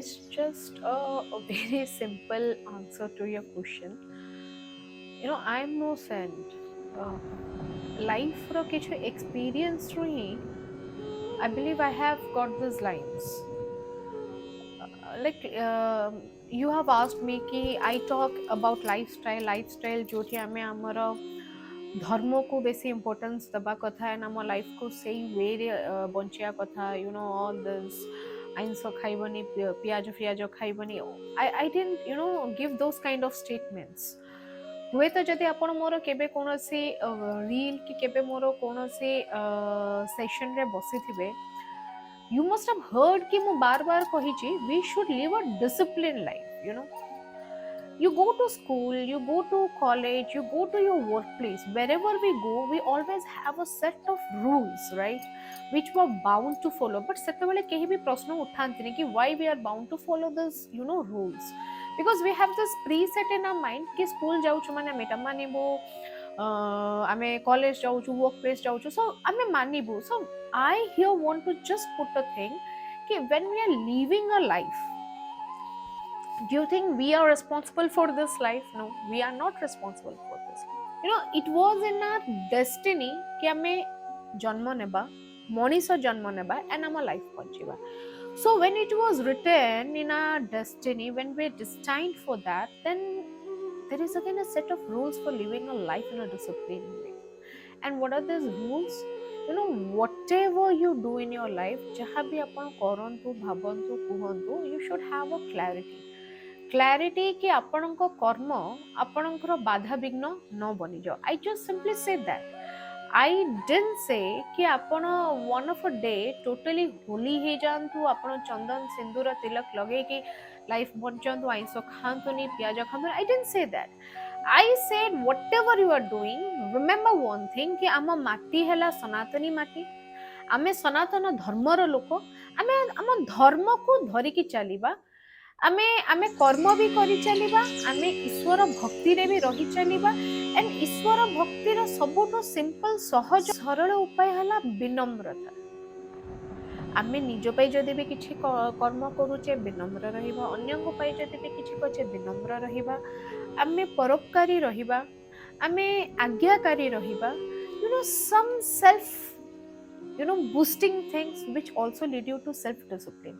it's just a very simple answer to your question. I'm no saint. uh, Life ର କିଛି experience ରୁ ହିଁ I believe I have got these lines. Like you have asked me कि I talk about lifestyle जोठी आमे हमर धर्म को बेसी इम्पोर्टेंस दबा कथा है ଆମ लाइफ को सही वे रे बंचिया कथा ऑल दिस आइंस खाइबनी पियाज फियाज खाइबनी I didn't give those kind of statements हुए तो जदि आपण मोर केबे कोनोसी रील कि केबे मोर कोनोसी सेशन रे बसिथिबे you must have heard कि मु बार बार कहिची we should live a disciplined life. You go to school, you go to college, you go to your workplace, wherever we go we always have a set of rules, right, which we are bound to follow. But सेतेबेले केही भी प्रश्न उठांतिनी कि why we are bound to follow this rules, because we have this preset in our mind कि school जाउछु माने मेटा मानिबो, आमे कॉलेज जाउछु, वर्क प्लेस जाउछु, सो आमे मानिबो. So I here want to just put a thing कि when we are living a life, do you think we are responsible for this life? No, we are not responsible for this life. It was in our destiny कि आमे जन्म नेबा, मनीष जन्म नेबा and आम life बंचिबा. So when it was written in our destiny, when we are destined for that, then there is again a set of rules for living a life in a disciplined way. And what are these rules? Whatever you do in your life, jaha bhi apan karantu, bhabantu, kuhantu, you should have a clarity कि आपणको कर्म आपणकर बाधा विघ्न न बनी जाओ. I just simply say that. I didn't say कि आपण one of a day totally Holi हे जानतु, आपण चंदन सिंदूर तिलक लगे कि लाइफ बंचंतु, आइंस खांतुनी, पियाज खांतुनी. I didn't say that. I said whatever you are doing, remember one thing कि आम माटी हैला सनातनी माटी, आमे सनातन धर्मर लोक, आमे आम धर्म को धरिकी चलिबा, आमे आमे कर्म भी करी चलिबा, आमे ईश्वर भक्ति रे भी रही चलिबा. एंड ईश्वर भक्ति रो सबुठो सिंपल सहज सरल उपाय हला विनम्रता. आमे निज पई जदि भी किछि कर्म करूचे विनम्र रहिबा, अन्यको पई जदि भी किछि कचे विनम्र रहिबा, आमे परोपकारी रहिबा, आमे आज्ञाकारी रहिबा. Some self boosting things which also lead you to self discipline.